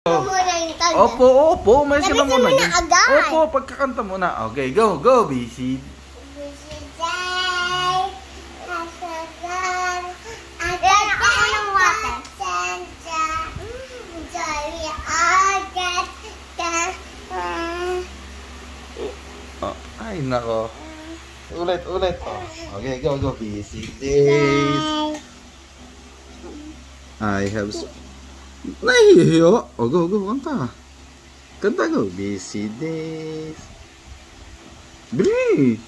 Opo, may sila muna yan. agad. Opo, pagkakanta muna. Okay, go, busy. Ay, nako. Ulit. Okay, go, busy days. I have... Nahihiyo. Oh, go, kanta. Kanta, go. Busy days. Bilis!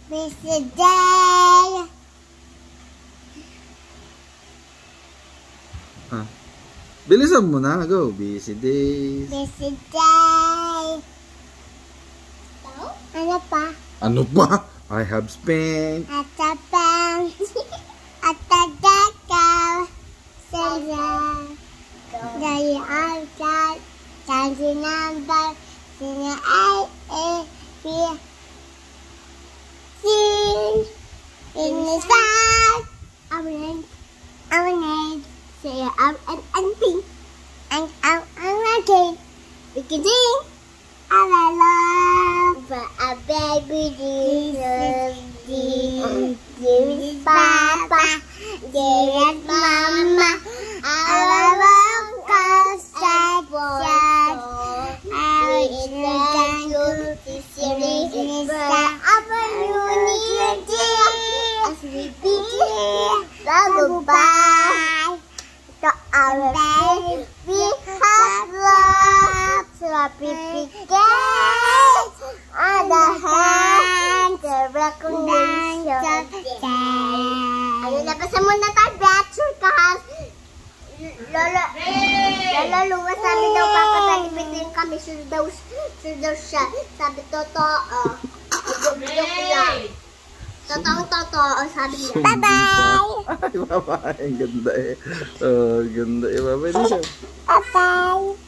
Busy day. Bilisan mo na. Go. Busy days. Busy day. Ano pa? I have spent... At the bank. At the decal. Dari outside. Change number. Sing A, B, C. In the side. Our name. Say and pink. And again. We can sing. I love a baby Jesus. Give it Papa. Give it Mama. I love Costco. I will go to series. Opportunity. As we begin. Goodbye. To our baby have love. Happy birthday on the hand to recognition. Ano na ba sa muna tayo? Betcher ka ha? Lolo Lua, sabi daw papatalipitin kami. Sure daw siya. Sabi totoo. Joke lang. Totoo, sabi niya. Bye-bye! Ay, bye-bye. Ang ganda eh. Ganda eh. Bye-bye din siya. Bye-bye!